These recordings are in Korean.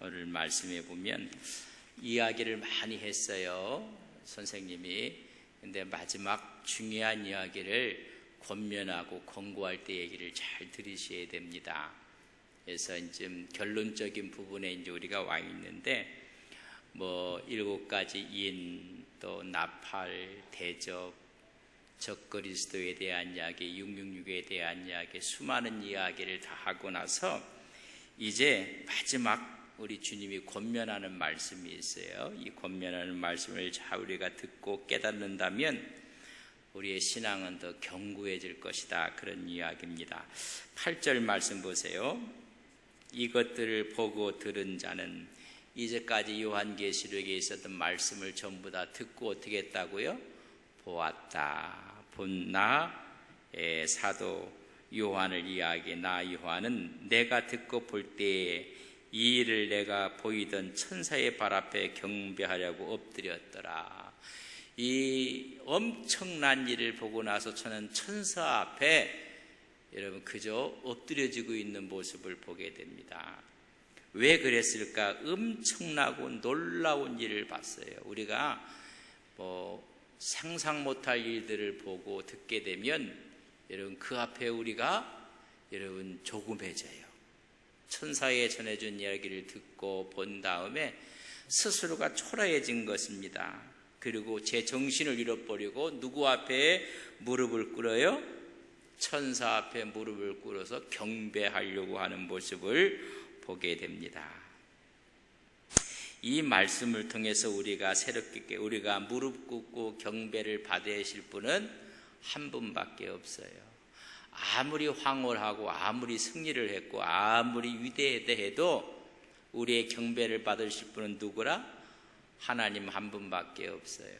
오늘 말씀해 보면 이야기를 많이 했어요, 선생님이. 근데 마지막 중요한 이야기를 권면하고 권고할 때 얘기를 잘 들으셔야 됩니다. 그래서 이제 결론적인 부분에 이제 우리가 와 있는데, 7가지 인, 또 나팔, 대접, 적그리스도에 대한 이야기, 666에 대한 이야기, 수많은 이야기를 다 하고 나서 이제 마지막 우리 주님이 권면하는 말씀이 있어요. 이 권면하는 말씀을 잘 우리가 듣고 깨닫는다면 우리의 신앙은 더 견고해질 것이다, 그런 이야기입니다. 8절 말씀 보세요. 이것들을 보고 들은 자는, 이제까지 요한계시록에 있었던 말씀을 전부 다 듣고 어떻게 했다고요? 보았다. 본 나의 사도 요한을 이야기해. 나 요한은 내가 듣고 볼 때에 이 일을 내가 보이던 천사의 발 앞에 경배하려고 엎드렸더라. 이 엄청난 일을 보고 나서 저는 천사 앞에 여러분 그저 엎드려지고 있는 모습을 보게 됩니다. 왜 그랬을까? 엄청나고 놀라운 일을 봤어요. 우리가 상상 못할 일들을 보고 듣게 되면 여러분 그 앞에 우리가 여러분 조금해져요. 천사에 전해준 이야기를 듣고 본 다음에 스스로가 초라해진 것입니다. 그리고 제 정신을 잃어버리고 누구 앞에 무릎을 꿇어요? 천사 앞에 무릎을 꿇어서 경배하려고 하는 모습을 보게 됩니다. 이 말씀을 통해서 우리가 새롭게 우리가 무릎 꿇고 경배를 받으실 분은 한 분밖에 없어요. 아무리 황홀하고 아무리 승리를 했고 아무리 위대하다 해도 우리의 경배를 받으실 분은 누구라? 하나님 한 분밖에 없어요.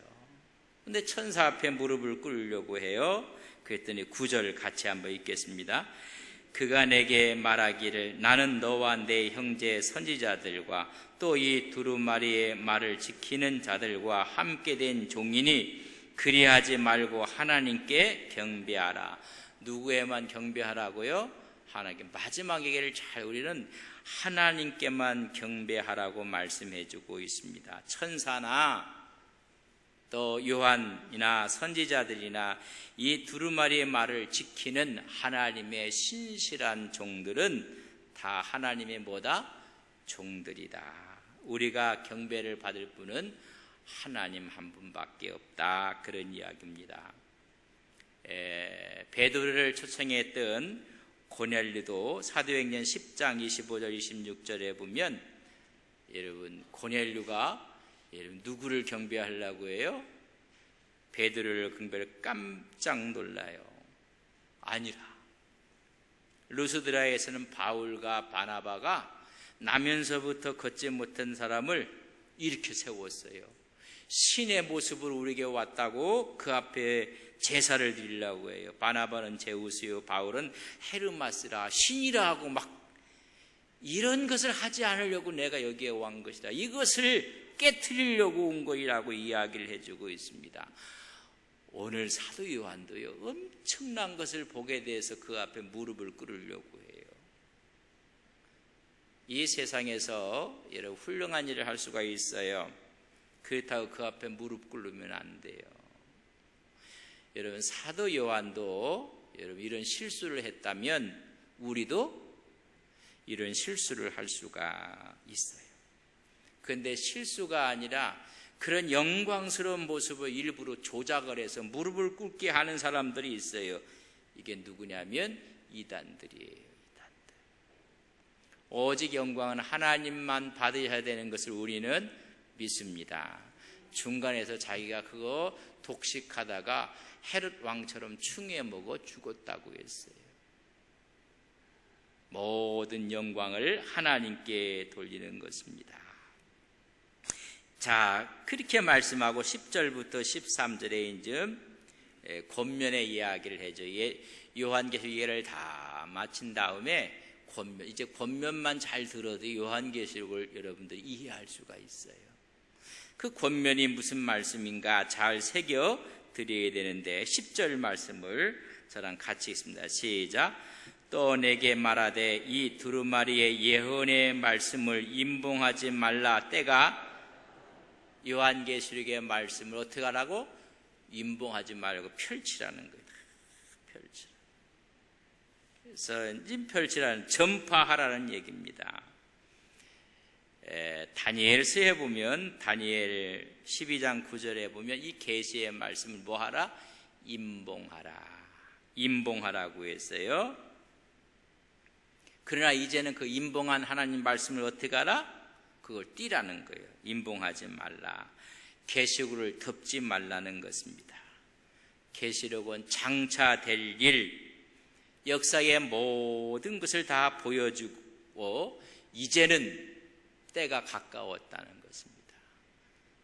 근데 천사 앞에 무릎을 꿇으려고 해요. 그랬더니 9절 같이 한번 읽겠습니다. 그가 내게 말하기를, 나는 너와 내 형제 선지자들과 또 이 두루마리의 말을 지키는 자들과 함께 된 종이니 그리하지 말고 하나님께 경배하라. 누구에만 경배하라고요? 하나님께. 마지막 얘기를 잘 우리는 하나님께만 경배하라고 말씀해 주고 있습니다. 천사나 또 요한이나 선지자들이나 이 두루마리의 말을 지키는 하나님의 신실한 종들은 다 하나님의 뭐다? 종들이다. 우리가 경배를 받을 분은 하나님 한 분밖에 없다, 그런 이야기입니다. 베드로를 초청했던 고넬류도 사도행전 10장 25절 26절에 보면 여러분 고넬류가 여러분 누구를 경배하려고 해요? 베드로를 경배를 깜짝 놀라요. 아니라 루스드라에서는 바울과 바나바가 나면서부터 걷지 못한 사람을 일으켜 세웠어요. 신의 모습으로 우리에게 왔다고 그 앞에 제사를 드리려고 해요. 바나바는 제우스요, 바울은 헤르마스라, 신이라 하고 막 이런 것을 하지 않으려고 내가 여기에 온 것이다. 이것을 깨트리려고 온 것이라고 이야기를 해주고 있습니다. 오늘 사도 요한도요, 엄청난 것을 보게 돼서 그 앞에 무릎을 꿇으려고 해요. 이 세상에서 여러분 훌륭한 일을 할 수가 있어요. 그렇다고 그 앞에 무릎 꿇으면 안 돼요. 여러분 사도 요한도 여러분 이런 실수를 했다면 우리도 이런 실수를 할 수가 있어요. 그런데 실수가 아니라 그런 영광스러운 모습을 일부러 조작을 해서 무릎을 꿇게 하는 사람들이 있어요. 이게 누구냐면 이단들이에요. 오직 영광은 하나님만 받으셔야 되는 것을 우리는 믿습니다. 중간에서 자기가 그거 독식하다가 헤롯 왕처럼 충에 먹어 죽었다고 했어요. 모든 영광을 하나님께 돌리는 것입니다. 자, 그렇게 말씀하고 10절부터 13절에 이제 권면의 이야기를 해줘. 요한계시록 이해를 다 마친 다음에 이제 권면만 잘 들어도 요한계시록을 여러분들이 이해할 수가 있어요. 그 권면이 무슨 말씀인가 잘 새겨 드려야 되는데 10절 말씀을 저랑 같이 읽습니다. 시작. 또 내게 말하되 이 두루마리의 예언의 말씀을 임봉하지 말라. 때가 요한계시록의 말씀을 어떻게 하라고? 임봉하지 말고 펼치라는 거예요. 펼치라. 그래서 펼치라는, 전파하라는 얘기입니다. 다니엘서에 보면, 다니엘 12장 9절에 보면 이 계시의 말씀을 뭐하라? 임봉하라. 임봉하라고 했어요. 그러나 이제는 그 임봉한 하나님 말씀을 어떻게 하라? 그걸 띠라는 거예요. 임봉하지 말라. 계시록을 덮지 말라는 것입니다. 계시록은 장차 될 일, 역사의 모든 것을 다 보여주고 이제는 때가 가까웠다는 것입니다.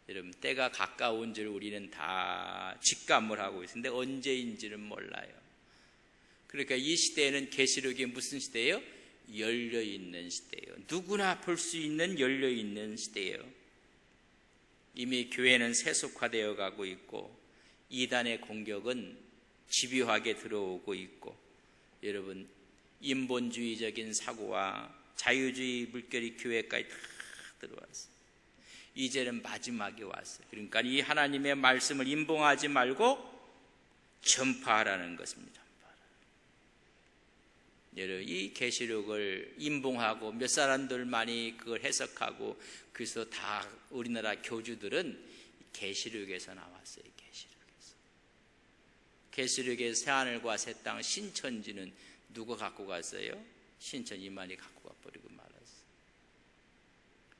여러분, 때가 가까운 줄 우리는 다 직감을 하고 있는데 언제인지는 몰라요. 그러니까 이 시대에는 계시록이 무슨 시대예요? 열려있는 시대예요. 누구나 볼 수 있는 열려있는 시대예요. 이미 교회는 세속화되어 가고 있고 이단의 공격은 집요하게 들어오고 있고, 여러분, 인본주의적인 사고와 자유주의 물결이 교회까지 다 들어왔어요. 이제는 마지막에 왔어요. 그러니까 이 하나님의 말씀을 임봉하지 말고 전파하라는 것입니다. 여러분, 이 계시록을 임봉하고 몇 사람들만이 그걸 해석하고, 그래서 다 우리나라 교주들은 계시록에서 나왔어요. 계시록의 새하늘과 새 땅, 신천지는 누가 갖고 갔어요? 신천 이만희 갖고 가버리고 말았어요.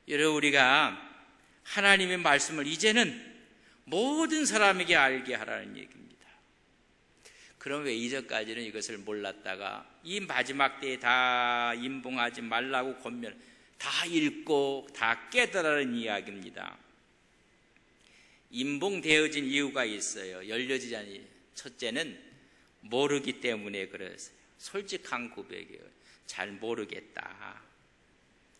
여러분, 우리가 하나님의 말씀을 이제는 모든 사람에게 알게 하라는 얘기입니다. 그럼 왜 이전까지는 이것을 몰랐다가 이 마지막 때에 다 임봉하지 말라고 권면, 다 읽고 다 깨달으라는 이야기입니다. 임봉되어진 이유가 있어요. 열려지지 않니. 첫째는 모르기 때문에 그랬어요. 솔직한 고백이에요. 잘 모르겠다.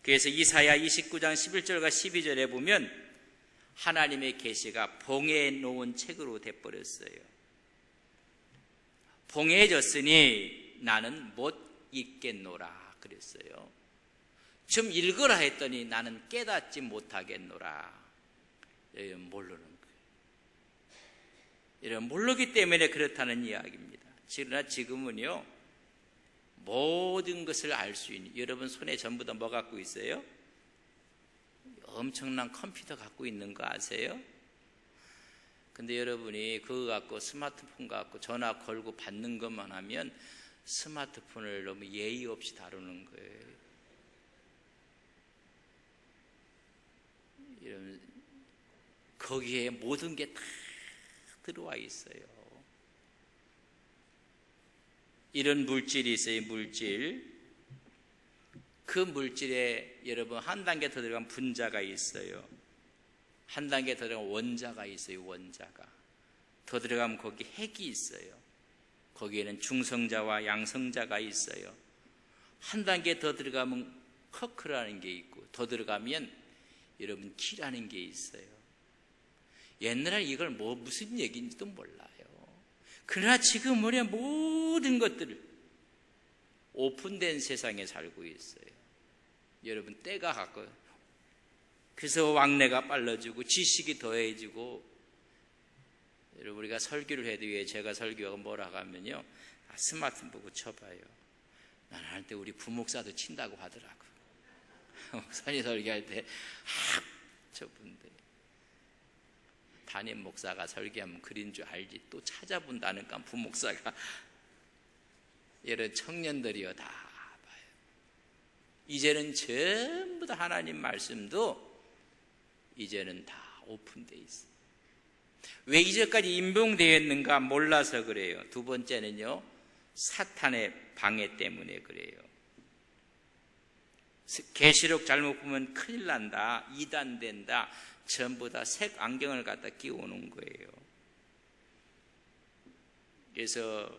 그래서 이사야 29장 11절과 12절에 보면 하나님의 계시가 봉해 놓은 책으로 돼버렸어요. 봉해졌으니 나는 못 읽겠노라 그랬어요. 좀 읽으라 했더니 나는 깨닫지 못하겠노라. 모르는 거예요. 이런 모르기 때문에 그렇다는 이야기입니다. 그러나 지금은요, 모든 것을 알 수 있는, 여러분 손에 전부 다 뭐 갖고 있어요? 엄청난 컴퓨터 갖고 있는 거 아세요? 근데 여러분이 그거 갖고, 스마트폰 갖고 전화 걸고 받는 것만 하면 스마트폰을 너무 예의 없이 다루는 거예요. 이런, 거기에 모든 게 다 들어와 있어요. 이런 물질이 있어요. 물질. 그 물질에 여러분 한 단계 더 들어가면 분자가 있어요. 한 단계 더 들어가면 원자가 있어요. 원자가. 더 들어가면 거기 핵이 있어요. 거기에는 중성자와 양성자가 있어요. 한 단계 더 들어가면 커크라는 게 있고, 더 들어가면 여러분 기라는 게 있어요. 옛날에 이걸 무슨 얘기인지도 몰라요. 그러나 지금 우리가 모든 것들을 오픈된 세상에 살고 있어요. 여러분, 때가 가까워요. 그래서 왕래가 빨라지고 지식이 더해지고, 여러분, 우리가 설교를 해도 왜 제가 설교하고 뭐라고 하면요, 스마트폰 보고 쳐봐요. 나는 할 때 우리 부목사도 친다고 하더라고. 목사님 설교할 때 저분들 담임 목사가 설교하면 그린 줄 알지, 또 찾아본다니까 부목사가. 이런 청년들이요 다 봐요. 이제는 전부 다 하나님 말씀도 이제는 다 오픈되어 있어요. 왜 이제까지 임봉되었는가 몰라서 그래요. 두 번째는요, 사탄의 방해 때문에 그래요. 계시록 잘못 보면 큰일 난다, 이단된다, 전부 다 색 안경을 갖다 끼우는 거예요. 그래서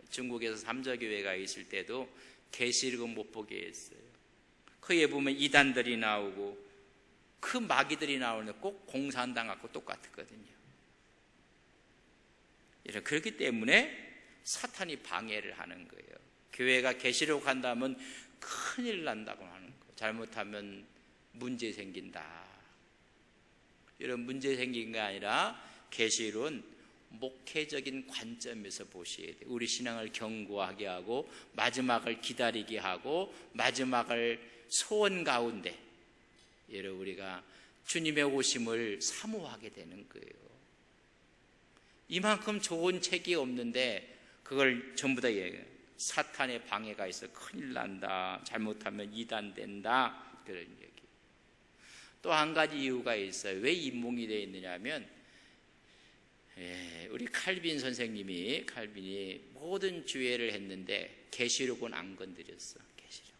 중국에서 삼자교회가 있을 때도 계시록을 못 보게 했어요. 거기에 보면 이단들이 나오고 그 마귀들이 나오는데 꼭 공산당하고 똑같거든요. 그렇기 때문에 사탄이 방해를 하는 거예요. 교회가 계시록 한다면 큰일 난다고 하는 거. 잘못하면 문제 생긴다. 이런 문제 생긴 게 아니라 계시록은 목회적인 관점에서 보셔야 돼요. 우리 신앙을 견고하게 하고 마지막을 기다리게 하고 마지막을 소원 가운데 여러분 우리가 주님의 오심을 사모하게 되는 거예요. 이만큼 좋은 책이 없는데 그걸 전부 다 얘기해요. 사탄의 방해가 있어 큰일 난다. 잘못하면 이단된다. 그런 얘기. 또 한 가지 이유가 있어요. 왜 인몽이 되어 있느냐 하면 우리 칼빈 선생님이 칼빈이 모든 주회를 했는데 계시록은 안 건드렸어. 계시록.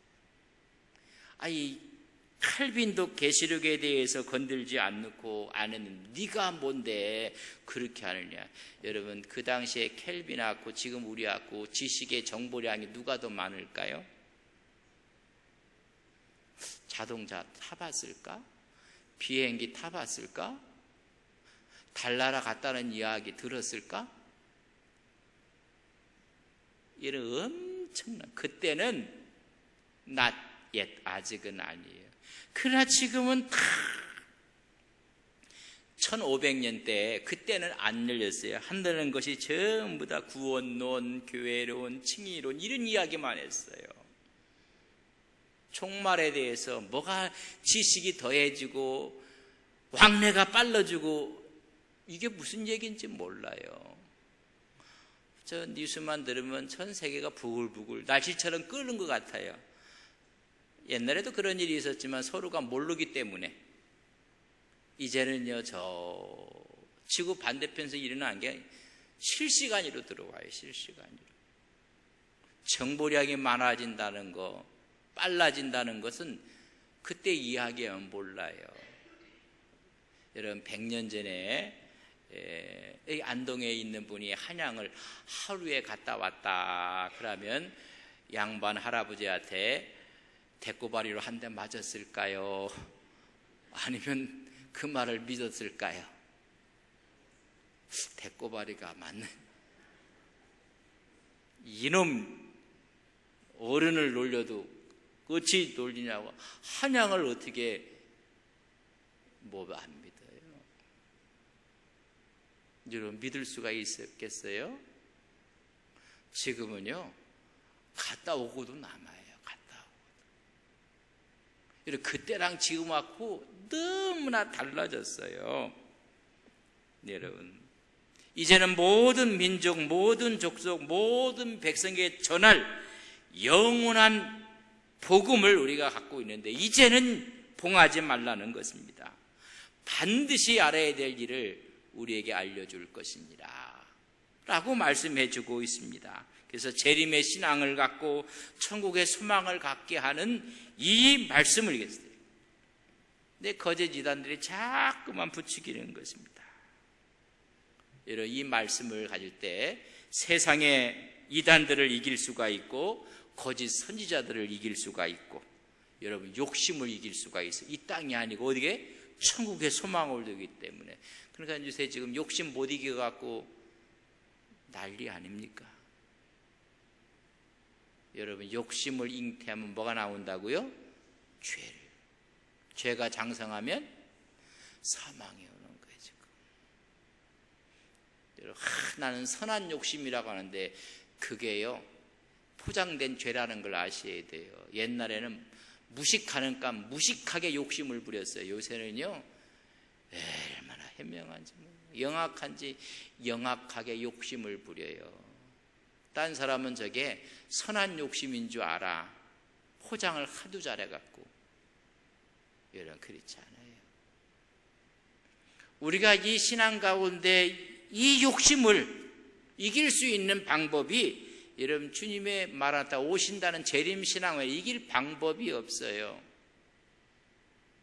아니 칼빈도 계시록에 대해서 건들지 않고 안 했는데 네가 뭔데 그렇게 하느냐. 여러분 그 당시에 켈빈하고 지금 우리하고 지식의 정보량이 누가 더 많을까요? 자동차 타봤을까? 비행기 타봤을까? 달나라 갔다는 이야기 들었을까? 이런 엄청난 그때는 not yet 아직은 아니에요. 그러나 지금은 다 1500년 때 그때는 안 열렸어요. 한다는 것이 전부 다 구원론, 교회론, 칭의론 이런 이야기만 했어요. 종말에 대해서 뭐가 지식이 더해지고 왕래가 빨라지고 이게 무슨 얘기인지 몰라요. 저 뉴스만 들으면 전 세계가 부글부글 날씨처럼 끓는 것 같아요. 옛날에도 그런 일이 있었지만 서로가 모르기 때문에 이제는요 저 지구 반대편에서 일어나는 게 실시간으로 들어와요. 실시간으로. 정보량이 많아진다는 거 빨라진다는 것은 그때 이야기하면 몰라요. 여러분 100년 전에 안동에 있는 분이 한양을 하루에 갔다 왔다 그러면 양반 할아버지한테 대꼬바리로 한 대 맞았을까요? 아니면 그 말을 믿었을까요? 대꼬바리가 맞는 이놈 어른을 놀려도 어찌 놀리냐고 한양을 어떻게 뭐 안 믿어요? 여러분 믿을 수가 있었겠어요? 지금은요 갔다 오고도 남아요. 갔다 오고도. 여러분 그때랑 지금하고 너무나 달라졌어요. 여러분 이제는 모든 민족, 모든 족속, 모든 백성에게 전할 영원한 복음을 우리가 갖고 있는데 이제는 봉하지 말라는 것입니다. 반드시 알아야 될 일을 우리에게 알려줄 것입니다 라고 말씀해 주고 있습니다. 그래서 재림의 신앙을 갖고 천국의 소망을 갖게 하는 이 말씀을 얘기했어요. 근데 거짓 이단들이 자꾸만 부추기는 것입니다. 여러분 이 말씀을 가질 때 세상의 이단들을 이길 수가 있고 거짓 선지자들을 이길 수가 있고 여러분 욕심을 이길 수가 있어요. 이 땅이 아니고 어디게? 천국의 소망을 두기 때문에. 그러니까 요새 지금 욕심 못 이겨갖고 난리 아닙니까? 여러분 욕심을 잉태하면 뭐가 나온다고요? 죄를. 죄가 장성하면 사망이 오는 거예요. 지금. 여러분, 나는 선한 욕심이라고 하는데 그게요 포장된 죄라는 걸 아셔야 돼요. 옛날에는 무식하니까 무식하게 욕심을 부렸어요. 요새는요 얼마나 현명한지 영악한지 영악하게 욕심을 부려요. 딴 사람은 저게 선한 욕심인 줄 알아. 포장을 하도 잘해갖고. 여러분 그렇지 않아요. 우리가 이 신앙 가운데 이 욕심을 이길 수 있는 방법이 여러분 주님의 마라나타 오신다는 재림 신앙을 이길 방법이 없어요.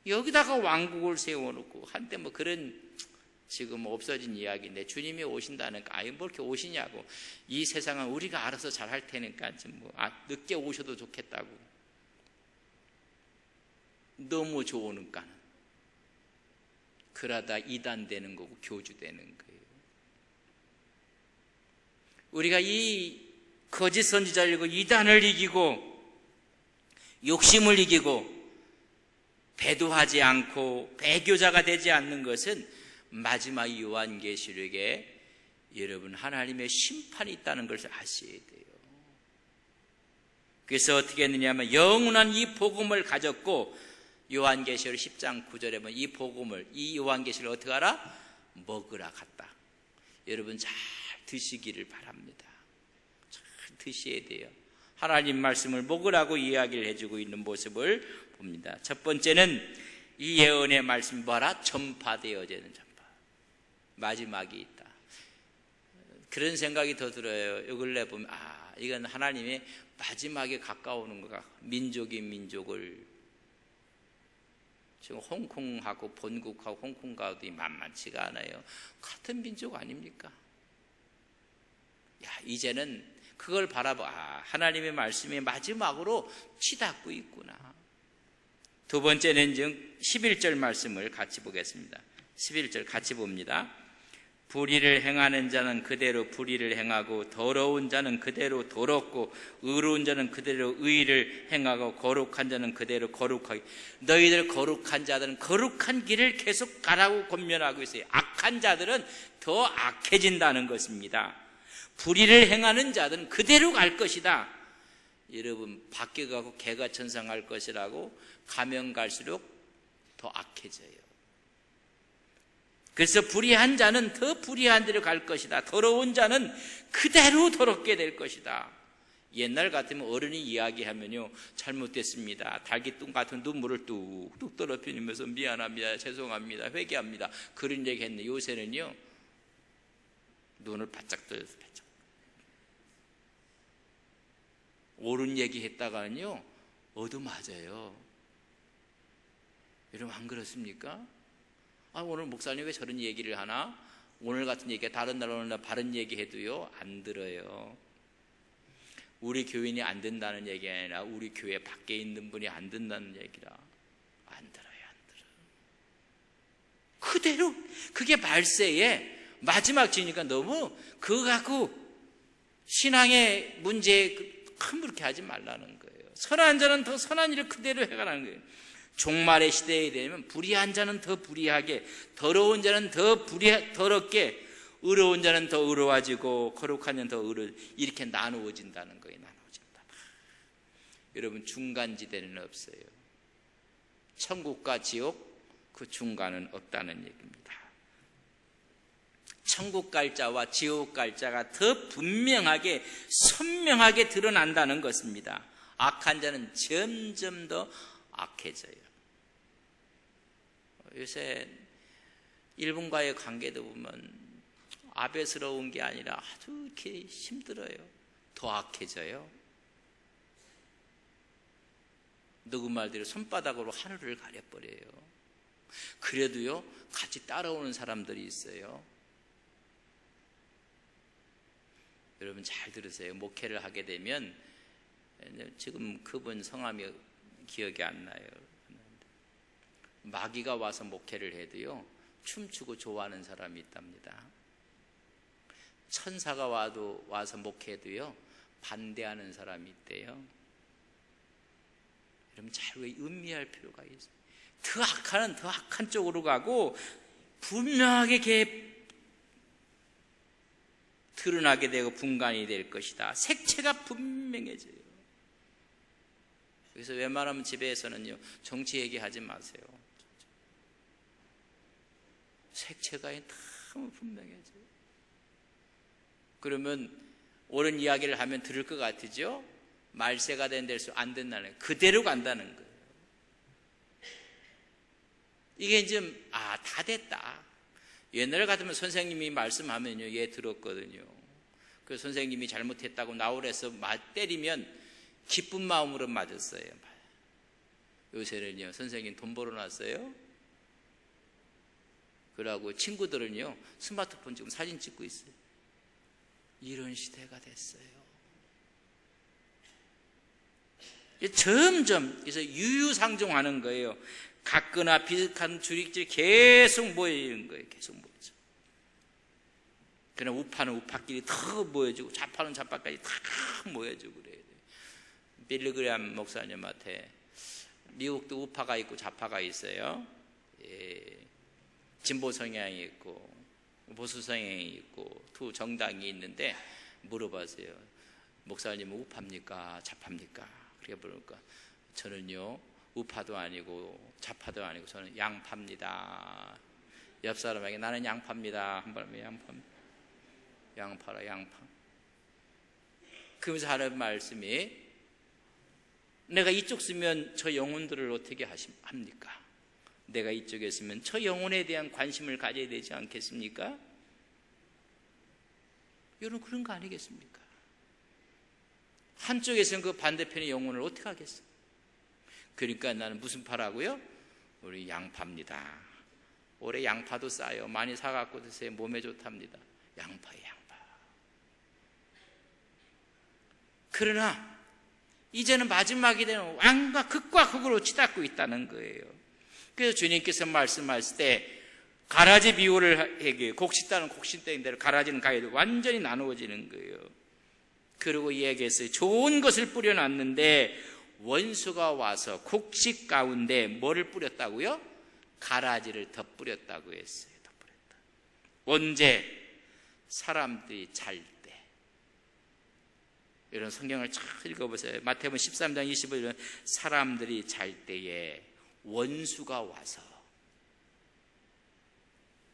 여기다가 왕국을 세워놓고 한때 뭐 그런 지금 없어진 이야기인데 주님이 오신다는 거 아예 뭐 이렇게 오시냐고. 이 세상은 우리가 알아서 잘할 테니까 뭐 늦게 오셔도 좋겠다고. 너무 좋으니까는 그러다 이단되는 거고 교주되는 거예요. 우리가 이 거짓 선지자를 이기고 이단을 이기고 욕심을 이기고 배도하지 않고 배교자가 되지 않는 것은 마지막 요한계시록에 여러분 하나님의 심판이 있다는 것을 아셔야 돼요. 그래서 어떻게 했느냐면 영원한 이 복음을 가졌고 요한계시록 10장 9절에 보면 이 복음을 이 요한계시록을 어떻게 하라? 먹으라 갔다. 여러분 잘 드시기를 바랍니다. 잘 드셔야 돼요. 하나님 말씀을 먹으라고 이야기를 해주고 있는 모습을 봅니다. 첫 번째는 이 예언의 말씀이 뭐라? 전파되어지는 전파. 마지막이 있다. 그런 생각이 더 들어요. 요 근래 보면 이건 하나님의 마지막에 가까우는 거가 민족이 민족을 지금 홍콩하고 본국하고 홍콩과도 만만치가 않아요. 같은 민족 아닙니까? 이제는 그걸 바라봐. 하나님의 말씀이 마지막으로 치닫고 있구나. 두 번째는 11절 말씀을 같이 보겠습니다. 11절 같이 봅니다. 불의를 행하는 자는 그대로 불의를 행하고 더러운 자는 그대로 더럽고 의로운 자는 그대로 의를 행하고 거룩한 자는 그대로 거룩하게. 너희들 거룩한 자들은 거룩한 길을 계속 가라고 권면하고 있어요. 악한 자들은 더 악해진다는 것입니다. 불의를 행하는 자들은 그대로 갈 것이다. 여러분 바뀌어가고 개가천상할 것이라고 가면 갈수록 더 악해져요. 그래서 불의한 자는 더 불의한 대로 갈 것이다. 더러운 자는 그대로 더럽게 될 것이다. 옛날 같으면 어른이 이야기하면요 잘못됐습니다. 달기둥 같은 눈물을 뚝뚝 떨어뜨리면서 미안합니다. 죄송합니다. 회개합니다. 그런 얘기 했는데 요새는요 눈을 바짝 떠서 바짝 옳은 얘기 했다가는요 얻어맞아요. 여러분 안 그렇습니까? 오늘 목사님 왜 저런 얘기를 하나? 오늘 같은 얘기가 다른 날 오늘 날 바른 얘기해도요 안 들어요. 우리 교인이 안 된다는 얘기가 아니라 우리 교회 밖에 있는 분이 안 된다는 얘기라. 안 들어요. 그대로 그게 말세에 마지막 지니까 너무 그거 갖고 신앙의 문제에 그렇게 하지 말라는 거예요. 선한 자는 더 선한 일을 그대로 해가라는 거예요. 종말의 시대에 되면 불의한 자는 더 불의하게, 더러운 자는 더 더럽게, 의로운 자는 더 의로워지고 거룩한 자는 더 이렇게 나누어진다는 거예요. 나누어진다. 여러분 중간지대는 없어요. 천국과 지옥 그 중간은 없다는 얘기입니다. 천국 갈 자와 지옥 갈 자가 더 분명하게 선명하게 드러난다는 것입니다. 악한 자는 점점 더 악해져요. 요새 일본과의 관계도 보면 아베스러운 게 아니라 아주 이렇게 힘들어요. 더 악해져요. 누구 말대로 손바닥으로 하늘을 가려버려요. 그래도요 같이 따라오는 사람들이 있어요. 여러분 잘 들으세요. 목회를 하게 되면 지금 그분 성함이 기억이 안 나요. 마귀가 와서 목회를 해도요 춤추고 좋아하는 사람이 있답니다. 천사가 와서 목회해도요 반대하는 사람이 있대요. 여러분 잘 음미할 필요가 있어요. 더 악한 더 악한 쪽으로 가고 분명하게 드러나게 되고 분간이 될 것이다. 색채가 분명해져요. 그래서 웬만하면 집에서는요 정치 얘기하지 마세요. 색채가 너무 분명해져요. 그러면 옳은 이야기를 하면 들을 것 같으죠? 말세가 된 데서 안 된다는 거예요. 그대로 간다는 거예요. 이게 이제 다 됐다. 옛날 같으면 선생님이 말씀하면요 얘 들었거든요. 그 선생님이 잘못했다고 나오래서 때리면 기쁜 마음으로 맞았어요. 요새는요 선생님 돈 벌어놨어요? 그러고 친구들은요 스마트폰 지금 사진 찍고 있어요. 이런 시대가 됐어요. 점점 그래서 유유상종하는 거예요. 같거나 비슷한 주릭들이 계속 모이는 거예요. 계속 모이죠. 그냥 우파는 우파끼리 더 모여주고 좌파는 좌파까지 다 모여주고 그래요. 빌리그레암 목사님한테 미국도 우파가 있고 좌파가 있어요. 진보 성향이 있고 보수 성향이 있고 두 정당이 있는데 물어봤어요. 목사님은 우파입니까? 좌파입니까? 그렇게 물으니까 저는요 우파도 아니고 좌파도 아니고 저는 양파입니다. 옆 사람에게 나는 양파입니다. 한 번 하면 양파라 양파. 그러면서 하는 말씀이 내가 이쪽 쓰면 저 영혼들을 어떻게 합니까? 내가 이쪽에 있으면 저 영혼에 대한 관심을 가져야 되지 않겠습니까? 여러분 그런 거 아니겠습니까? 한쪽에서는 그 반대편의 영혼을 어떻게 하겠어? 그러니까 나는 무슨 파라고요? 우리 양파입니다. 올해 양파도 싸요. 많이 사갖고 드세요. 몸에 좋답니다. 양파예요, 양파. 그러나 이제는 마지막이 되는 왕과 극과 극으로 치닫고 있다는 거예요. 그래서 주님께서 말씀하실 때 가라지 비유를 얘기해요. 곡식단은 곡식대인 대로 가라지는 가야도 완전히 나누어지는 거예요. 그리고 이야기했어요. 좋은 것을 뿌려놨는데 원수가 와서 곡식 가운데 뭐를 뿌렸다고요? 가라지를 더 뿌렸다고 했어요. 더 뿌렸다. 언제? 사람들이 잘 때. 이런 성경을 잘 읽어보세요. 마태복음 13장 25절은 사람들이 잘 때에 원수가 와서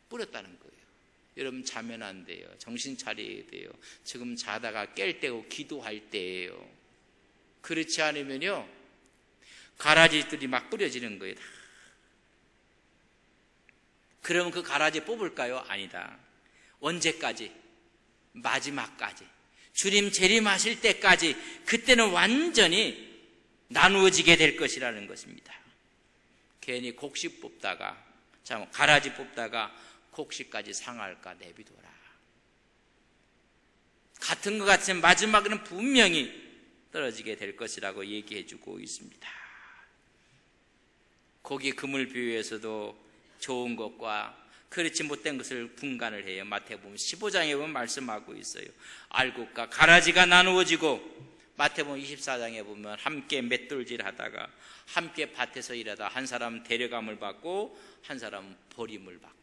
뿌렸다는 거예요. 여러분 자면 안 돼요. 정신 차려야 돼요. 지금 자다가 깰 때고 기도할 때예요. 그렇지 않으면요 가라지들이 막 뿌려지는 거예요. 그러면 그 가라지 뽑을까요? 아니다. 언제까지? 마지막까지. 주님 재림하실 때까지. 그때는 완전히 나누어지게 될 것이라는 것입니다. 괜히 곡식 뽑다가 가라지 뽑다가 곡식까지 상할까 내비둬라. 같은 것 같으면 마지막에는 분명히 떨어지게 될 것이라고 얘기해주고 있습니다. 고기 그물 비유에서도 좋은 것과 그렇지 못된 것을 분간을 해요. 마태복음 15장에 보면 말씀하고 있어요. 알곡과 가라지가 나누어지고, 마태복음 24장에 보면 함께 맷돌질 하다가 함께 밭에서 일하다 한 사람은 데려감을 받고 한 사람은 버림을 받고.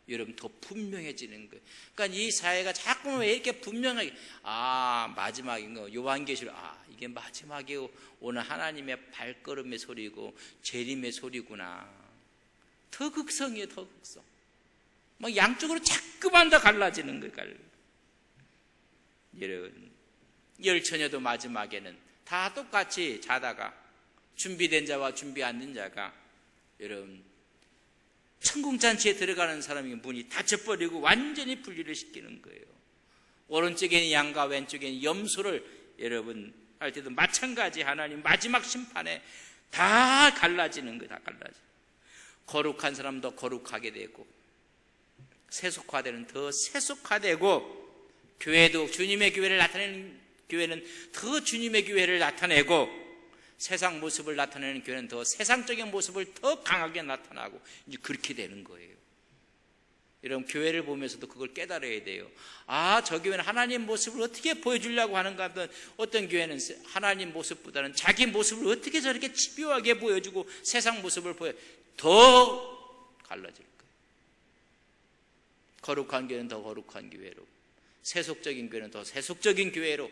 여러분 더 분명해지는 거예요. 그러니까 이 사회가 자꾸 왜 이렇게 분명하게 마지막인 거 요한계시록 이게 마지막이고 오늘 하나님의 발걸음의 소리고 재림의 소리구나. 더 극성이에요. 더 극성. 막 양쪽으로 자꾸만 더 갈라지는 거예요. 여러분 열처녀도 마지막에는 다 똑같이 자다가 준비된 자와 준비 안 된 자가 여러분 천국잔치에 들어가는 사람이 문이 닫혀버리고 완전히 분리를 시키는 거예요. 오른쪽에는 양과 왼쪽에는 염소를 여러분 할 때도 마찬가지. 하나님 마지막 심판에 다 갈라지는 거예요. 다 갈라져. 거룩한 사람도 거룩하게 되고 세속화되는 더 세속화되고, 교회도 주님의 교회를 나타내는 교회는 더 주님의 교회를 나타내고, 세상 모습을 나타내는 교회는 더 세상적인 모습을 더 강하게 나타나고, 이제 그렇게 되는 거예요. 여러분 교회를 보면서도 그걸 깨달아야 돼요. 저 교회는 하나님 모습을 어떻게 보여주려고 하는가 하면, 어떤 교회는 하나님 모습보다는 자기 모습을 어떻게 저렇게 집요하게 보여주고 세상 모습을 더 갈라질 거예요. 거룩한 교회는 더 거룩한 교회로, 세속적인 교회는 더 세속적인 교회로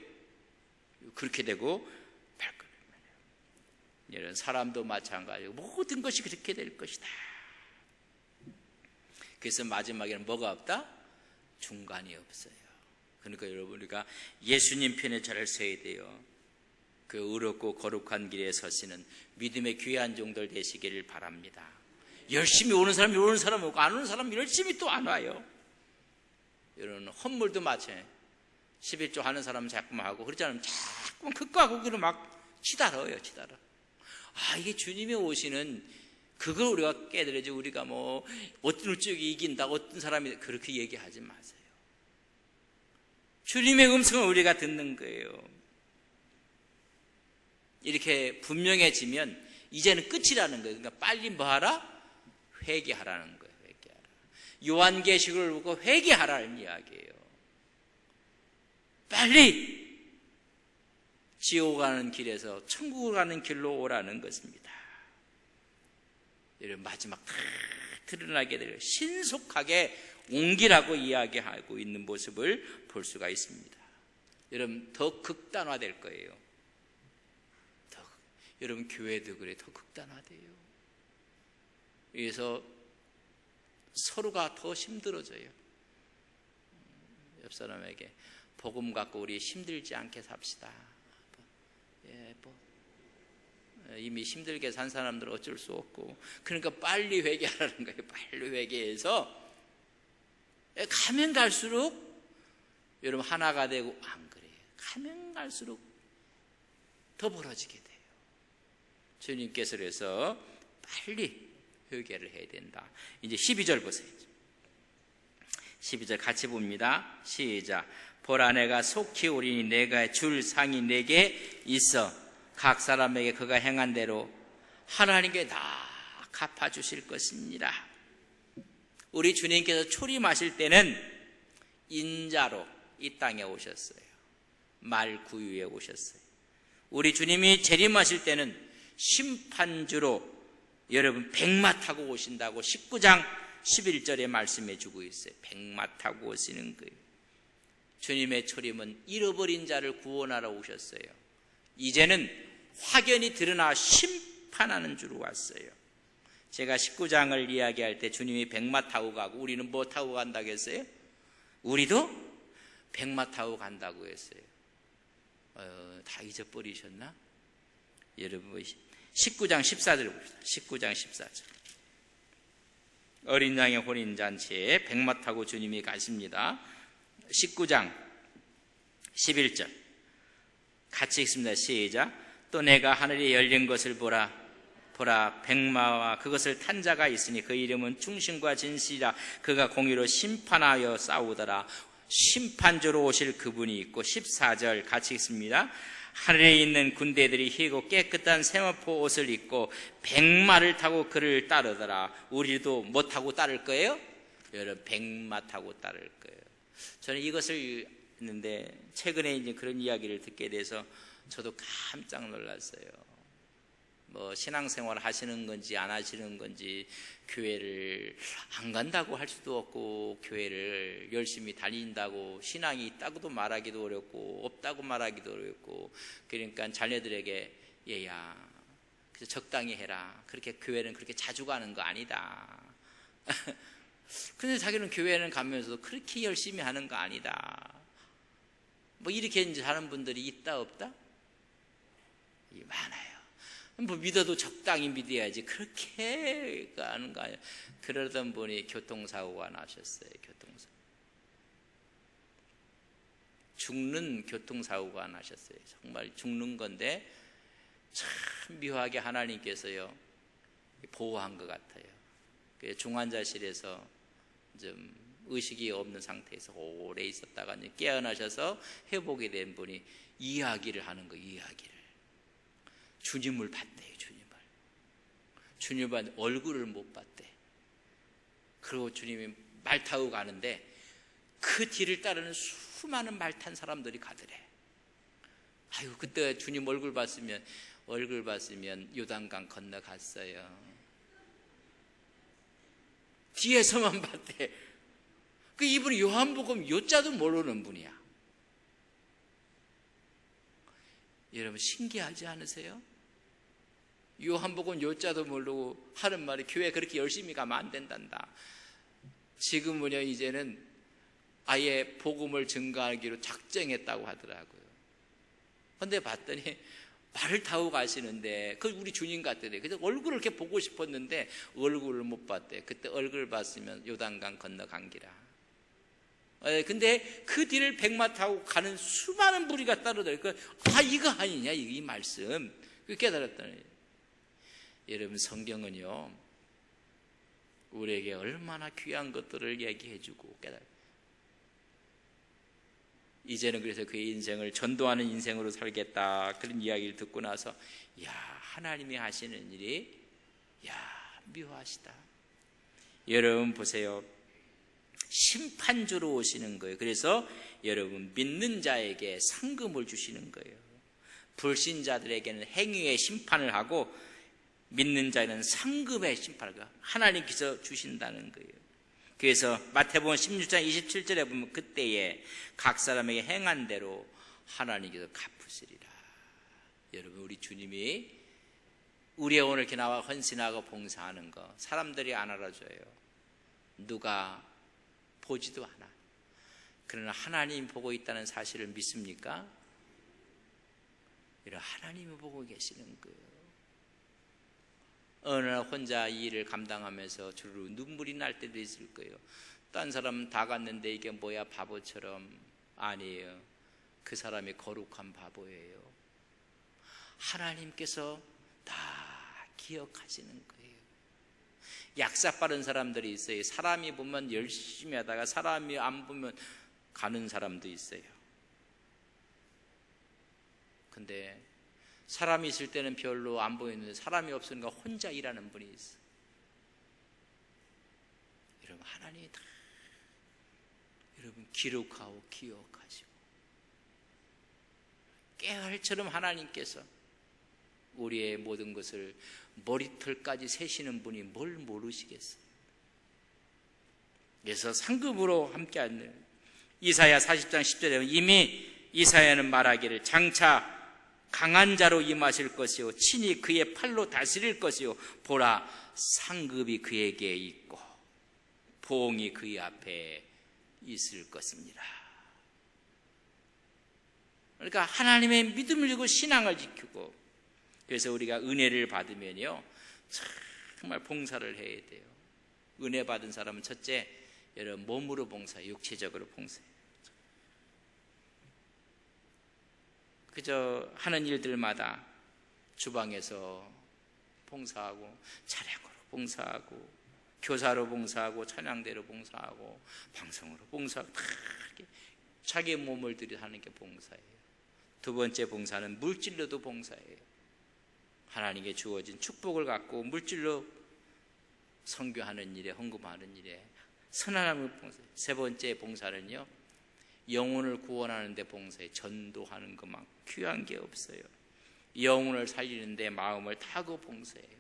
그렇게 되고 이런 사람도 마찬가지고 모든 것이 그렇게 될 것이다. 그래서 마지막에는 뭐가 없다? 중간이 없어요. 그러니까 여러분 우리가 예수님 편에 잘 서야 돼요. 그 의롭고 거룩한 길에 서시는 믿음의 귀한 종들 되시기를 바랍니다. 열심히 오는 사람이 오는 사람 오고 안 오는 사람이 열심히 또 안 와요. 여러분 헌물도 마찬가지예요. 11조 하는 사람은 자꾸만 하고 그렇지 않으면 자꾸만 극과 극으로 막 치달아요. 치달아. 이게 주님이 오시는 그걸 우리가 깨달아야지. 우리가 뭐 어떤 쪽이 이긴다 어떤 사람이 그렇게 얘기하지 마세요. 주님의 음성을 우리가 듣는 거예요. 이렇게 분명해지면 이제는 끝이라는 거예요. 그러니까 빨리 뭐 하라? 회개하라는 거예요. 회개하라. 요한계시록을 보고 회개하라는 이야기예요. 빨리 지옥 가는 길에서 천국을 가는 길로 오라는 것입니다. 이런 마지막 다 드러나게 될 신속하게 옮기라고 이야기하고 있는 모습을 볼 수가 있습니다. 여러분 더 극단화될 거예요. 여러분 교회도 그래, 더 극단화돼요. 그래서 서로가 더 힘들어져요. 옆 사람에게 복음 갖고 우리 힘들지 않게 삽시다. 이미 힘들게 산 사람들은 어쩔 수 없고, 그러니까 빨리 회개하라는 거예요. 빨리 회개해서 가면 갈수록 여러분 하나가 되고, 안 그래요. 가면 갈수록 더 벌어지게 돼요. 주님께서 그래서 빨리 회개를 해야 된다. 이제 12절 보세요. 12절 같이 봅니다. 시작. 보라, 내가 속히 오리니 내가 줄 상이 내게 있어 각 사람에게 그가 행한 대로 하나님께 다 갚아주실 것입니다. 우리 주님께서 초림하실 때는 인자로 이 땅에 오셨어요. 말구유에 오셨어요. 우리 주님이 재림하실 때는 심판주로 여러분 백마 타고 오신다고 19장 11절에 말씀해 주고 있어요. 백마 타고 오시는 거예요. 주님의 초림은 잃어버린 자를 구원하러 오셨어요. 이제는 확연히 드러나 심판하는 주로 왔어요. 제가 19장을 이야기할 때 주님이 백마 타고 가고 우리는 뭐 타고 간다고 했어요? 우리도 백마 타고 간다고 했어요. 다 잊어버리셨나? 여러분 19장 14절 봅시다. 19장 14절. 어린 양의 혼인잔치에 백마 타고 주님이 가십니다. 19장 11절 같이 읽습니다. 시작. 또 내가 하늘이 열린 것을 보라 백마와 그것을 탄 자가 있으니 그 이름은 충신과 진실이라. 그가 공의로 심판하여 싸우더라. 심판주로 오실 그분이 있고 14절 같이 읽습니다. 하늘에 있는 군대들이 희고 깨끗한 세마포 옷을 입고 백마를 타고 그를 따르더라. 우리도 뭐 타고 따를 거예요? 여러분 백마 타고 따를 거예요. 저는 이것을 했는데 최근에 이제 그런 이야기를 듣게 돼서 저도 깜짝 놀랐어요. 뭐 신앙생활 하시는 건지 안 하시는 건지, 교회를 안 간다고 할 수도 없고 교회를 열심히 다닌다고 신앙이 있다고도 말하기도 어렵고 없다고 말하기도 어렵고, 그러니까 자녀들에게 얘야 그래서 적당히 해라. 그렇게 교회는 그렇게 자주 가는 거 아니다. 근데 자기는 교회는 가면서도 그렇게 열심히 하는 거 아니다. 뭐 이렇게 이제 하는 분들이 있다 없다? 많아요. 뭐 믿어도 적당히 믿어야지 그렇게 하는 거 아니에요. 그러던 분이 교통사고가 나셨어요. 교통사고. 죽는 교통사고가 나셨어요. 정말 죽는 건데 참 묘하게 하나님께서요 보호한 것 같아요. 중환자실에서 좀 의식이 없는 상태에서 오래 있었다가 깨어나셔서 회복이 된 분이 이야기를 하는 거예요. 이야기를. 주님을 봤대요. 주님을 봤는데 얼굴을 못 봤대. 그리고 주님이 말 타고 가는데 그 뒤를 따르는 수많은 말 탄 사람들이 가더래. 아유, 그때 주님 얼굴 봤으면 요단강 건너갔어요. 뒤에서만 봤대. 그 이분이 요한복음 요자도 모르는 분이야. 여러분 신기하지 않으세요? 요한복음 요자도 모르고 하는 말이 교회 그렇게 열심히 가면 안 된단다. 지금은요 이제는 아예 복음을 증거하기로 작정했다고 하더라고요. 근데 봤더니 말을 타고 가시는데 그 우리 주님 같더래. 그래서 얼굴을 이렇게 보고 싶었는데 얼굴을 못 봤대. 그때 얼굴 봤으면 요단강 건너간 기라. 근데 그 뒤를 백마 타고 가는 수많은 무리가 따르더래. 이거 아니냐 이 말씀. 깨달았다니. 여러분 성경은요 우리에게 얼마나 귀한 것들을 얘기해주고 깨달아요. 이제는 그래서 그의 인생을 전도하는 인생으로 살겠다 그런 이야기를 듣고 나서 야 하나님이 하시는 일이 야 묘하시다. 여러분 보세요. 심판주로 오시는 거예요. 그래서 여러분 믿는 자에게 상금을 주시는 거예요. 불신자들에게는 행위의 심판을 하고 믿는 자에는 상금의 심판을 하나님께서 주신다는 거예요. 그래서 마태복음 16장 27절에 보면 그때에 각 사람에게 행한 대로 하나님께서 갚으시리라. 여러분 우리 주님이 우리의 오늘 이렇게 나와 헌신하고 봉사하는 거 사람들이 안 알아줘요. 누가 보지도 않아. 그러나 하나님 보고 있다는 사실을 믿습니까? 이런 하나님이 보고 계시는 거예요. 어느 날 혼자 이 일을 감당하면서 주르르 눈물이 날 때도 있을 거예요. 딴 사람 다 갔는데 이게 뭐야 바보처럼. 아니에요. 그 사람이 거룩한 바보예요. 하나님께서 다 기억하시는 거예요. 약사 빠른 사람들이 있어요. 사람이 보면 열심히 하다가 사람이 안 보면 가는 사람도 있어요. 근데 사람이 있을 때는 별로 안 보이는데 사람이 없으니까 혼자 일하는 분이 있어요. 여러분 하나님이 다 여러분 기록하고 기억하시고 깨알처럼 하나님께서 우리의 모든 것을 머리털까지 세시는 분이 뭘 모르시겠어요. 그래서 상급으로 함께하는 이사야 40장 10절에 이미 이사야는 말하기를 장차 강한 자로 임하실 것이요 친히 그의 팔로 다스릴 것이요 보라 상급이 그에게 있고 보응이 그의 앞에 있을 것입니다. 그러니까 하나님의 믿음을 지고 신앙을 지키고 그래서 우리가 은혜를 받으면요 정말 봉사를 해야 돼요. 은혜 받은 사람은 첫째 여러분 몸으로 봉사해요. 육체적으로 봉사해요. 그저 하는 일들마다 주방에서 봉사하고 차량으로 봉사하고 교사로 봉사하고 찬양대로 봉사하고 방송으로 봉사하고 다 자기 몸을 들여하는 게 봉사예요. 두 번째 봉사는 물질로도 봉사예요. 하나님께 주어진 축복을 갖고 물질로 선교하는 일에 헌금하는 일에 선한 봉사. 세 번째 봉사는요 영혼을 구원하는 데 봉사해 전도하는 것만 귀한 게 없어요. 영혼을 살리는 데 마음을 타고 봉사해요.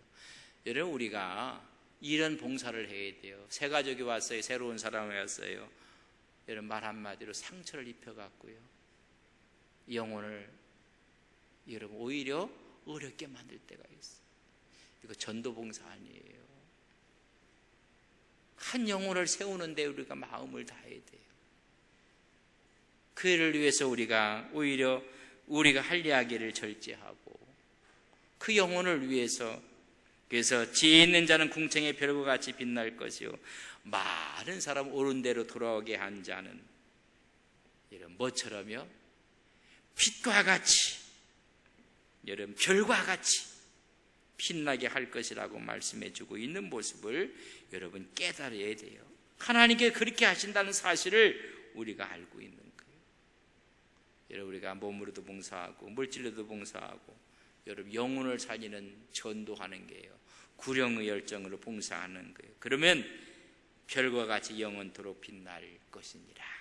여러분 우리가 이런 봉사를 해야 돼요. 새 가족이 왔어요. 새로운 사람이 왔어요. 여러분 말 한마디로 상처를 입혀갖고요 영혼을 여러분 오히려 어렵게 만들 때가 있어요. 이거 전도 봉사 아니에요. 한 영혼을 세우는데 우리가 마음을 다해야 돼요. 그 일을 위해서 우리가 오히려 우리가 할 이야기를 절제하고 그 영혼을 위해서 그래서 지혜 있는 자는 궁창의 별과 같이 빛날 것이요 많은 사람 옳은 대로 돌아오게 한 자는 이런 뭐처럼요 빛과 같이 여러분 별과 같이 빛나게 할 것이라고 말씀해 주고 있는 모습을 여러분 깨달아야 돼요. 하나님께 그렇게 하신다는 사실을 우리가 알고 있는 거예요. 여러분 우리가 몸으로도 봉사하고 물질로도 봉사하고 여러분 영혼을 살리는 전도하는 게요 구령의 열정으로 봉사하는 거예요. 그러면 별과 같이 영원토록 빛날 것이니라.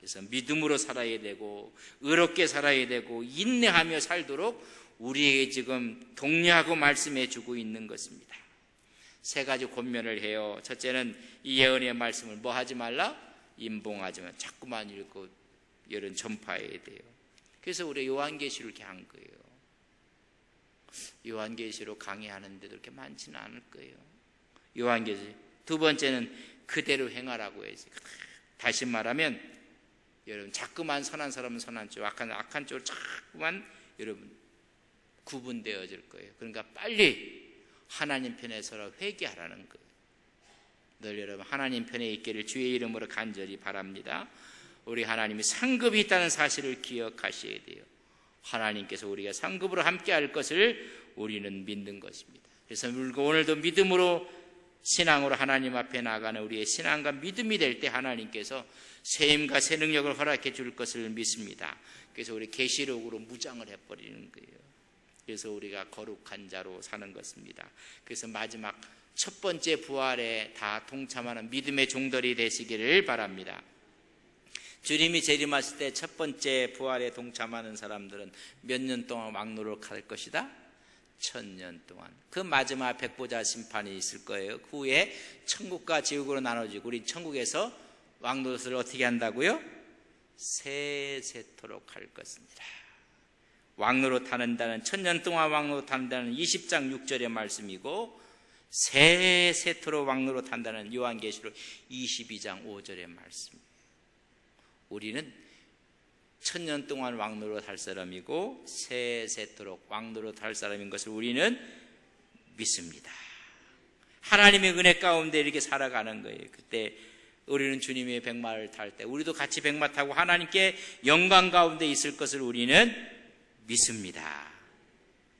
그래서 믿음으로 살아야 되고 의롭게 살아야 되고 인내하며 살도록 우리에게 지금 독려하고 말씀해 주고 있는 것입니다. 세 가지 권면을 해요. 첫째는 이 예언의 말씀을 뭐 하지 말라? 임봉하지 말라. 자꾸만 읽고 여러분 전파해야 돼요. 그래서 우리 요한계시를 이렇게 한 거예요. 요한계시로 강의하는데도 그렇게 많지는 않을 거예요. 요한계시. 두 번째는 그대로 행하라고 해서 다시 말하면 여러분 자꾸만 선한 사람은 선한 쪽 악한 쪽으로 자꾸만 여러분 구분되어질 거예요. 그러니까 빨리 하나님 편에 서로 회개하라는 거예요. 늘 여러분 하나님 편에 있기를 주의 이름으로 간절히 바랍니다. 우리 하나님이 상급이 있다는 사실을 기억하셔야 돼요. 하나님께서 우리가 상급으로 함께 할 것을 우리는 믿는 것입니다. 그래서 오늘도 믿음으로 신앙으로 하나님 앞에 나가는 우리의 신앙과 믿음이 될 때 하나님께서 새 힘과 새 능력을 허락해 줄 것을 믿습니다. 그래서 우리 계시록으로 무장을 해버리는 거예요. 그래서 우리가 거룩한 자로 사는 것입니다. 그래서 마지막 첫 번째 부활에 다 동참하는 믿음의 종들이 되시기를 바랍니다. 주님이 재림하실 때 첫 번째 부활에 동참하는 사람들은 몇 년 동안 왕노릇 할 것이다? 1000년 동안. 그 마지막 백보자 심판이 있을 거예요. 그 후에 천국과 지옥으로 나눠지고 우리 천국에서 왕노릇을 어떻게 한다고요? 세세토록 할 것입니다. 왕노릇 하는다는 1000년 동안 왕노릇 한다는 20장 6절의 말씀이고 세세토록 왕노릇 한다는 요한계시록 22장 5절의 말씀입니다. 우리는 1000년 동안 왕노릇 할 사람이고 세세토록 왕노릇 할 사람인 것을 우리는 믿습니다. 하나님의 은혜 가운데 이렇게 살아가는 거예요. 그때 우리는 주님의 백마를 탈 때 우리도 같이 백마 타고 하나님께 영광 가운데 있을 것을 우리는 믿습니다.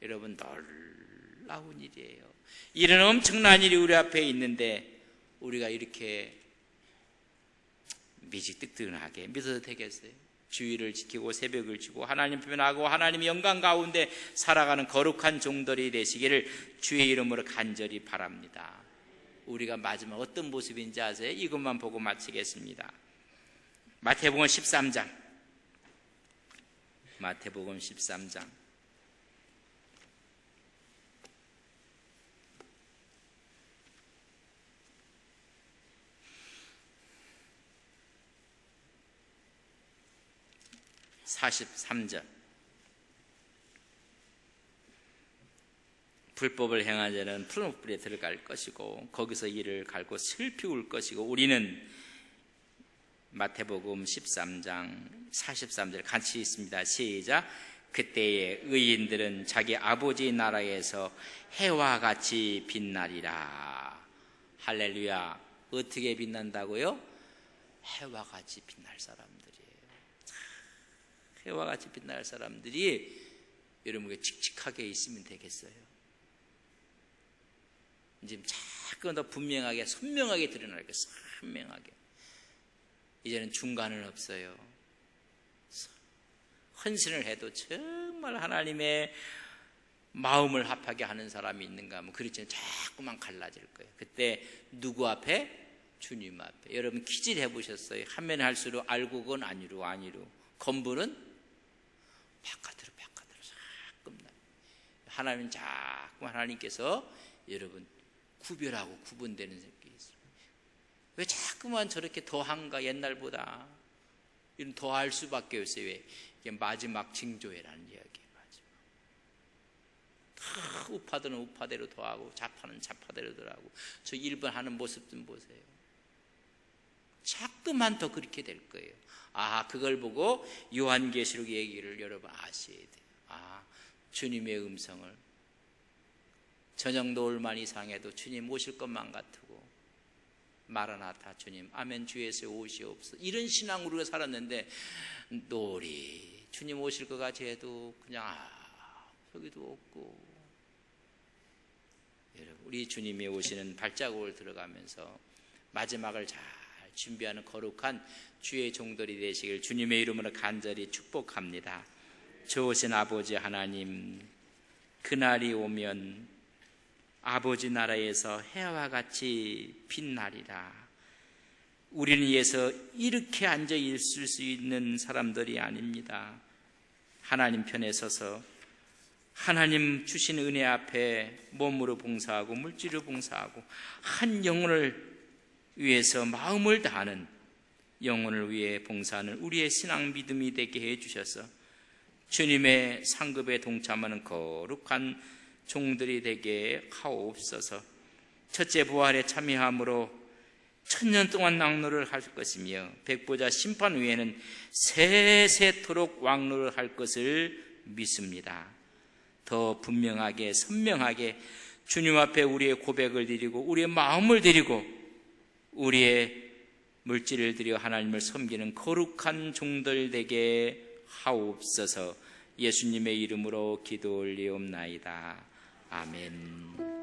여러분, 놀라운 일이에요. 이런 엄청난 일이 우리 앞에 있는데 우리가 이렇게 미지뜨뜨하게 믿어도 되겠어요? 주의를 지키고 새벽을 지고 하나님 표현하고 하나님의 영광 가운데 살아가는 거룩한 종들이 되시기를 주의 이름으로 간절히 바랍니다. 우리가 마지막 어떤 모습인지 아세요? 이것만 보고 마치겠습니다. 마태복음 13장. 마태복음 13장. (43절) 불법을 행한 자는 푸른 옥불에 들어갈 것이고 거기서 이를 갈고 슬피 울 것이고 우리는 마태복음 13장 43절 같이 있습니다. 시작. 그때에 의인들은 자기 아버지 나라에서 해와 같이 빛나리라. 할렐루야. 어떻게 빛난다고요? 해와 같이 빛날 사람들이에요. 해와 같이 빛날 사람들이 여러분에게 칙칙하게 있으면 되겠어요? 지금 자꾸 더 분명하게 선명하게 드러날 거예요. 선명하게. 이제는 중간은 없어요. 헌신을 해도 정말 하나님의 마음을 합하게 하는 사람이 있는가 하면 그렇지 않으면 자꾸만 갈라질 거예요. 그때 누구 앞에? 주님 앞에. 여러분 퀴즈를 해보셨어요? 하면 할수록 알고 그건 아니로. 건부는 바깥으로 자꾸 나요. 하나님 자꾸 하나님께서 여러분 구별하고 구분되는 새끼 있어요. 왜 자꾸만 저렇게 더한가 옛날보다 이런 더할 수밖에 없어요. 왜? 이게 마지막 징조회라는 이야기예요. 마지막. 우파들은 우파대로 더하고 좌파는 좌파대로 더하고 저 1번 하는 모습 좀 보세요. 자꾸만 더 그렇게 될 거예요. 그걸 보고 요한계시록 얘기를 여러분 아셔야 돼요. 주님의 음성을 저녁 노을만 이상해도 주님 오실 것만 같고 마라나타 주님 아멘 주 예수 오시옵소서 이런 신앙으로 살았는데 노을이 주님 오실 것 같이 해도 그냥 저기도 없고 여러분 우리 주님이 오시는 발자국을 들어가면서 마지막을 잘 준비하는 거룩한 주의 종들이 되시길 주님의 이름으로 간절히 축복합니다. 좋으신 아버지 하나님, 그날이 오면 아버지 나라에서 해와 같이 빛나리라. 우리는 위해서 이렇게 앉아 있을 수 있는 사람들이 아닙니다. 하나님 편에 서서 하나님 주신 은혜 앞에 몸으로 봉사하고 물질로 봉사하고 한 영혼을 위해서 마음을 다하는 영혼을 위해 봉사하는 우리의 신앙 믿음이 되게 해주셔서 주님의 상급에 동참하는 거룩한 종들이 되게 하옵소서. 첫째 부활에 참여함으로 1000년 동안 왕노를 할 것이며 백보자 심판 후에는 세세토록 왕노를 할 것을 믿습니다. 더 분명하게 선명하게 주님 앞에 우리의 고백을 드리고 우리의 마음을 드리고 우리의 물질을 드려 하나님을 섬기는 거룩한 종들 되게 하옵소서. 예수님의 이름으로 기도 올리옵나이다. 아멘.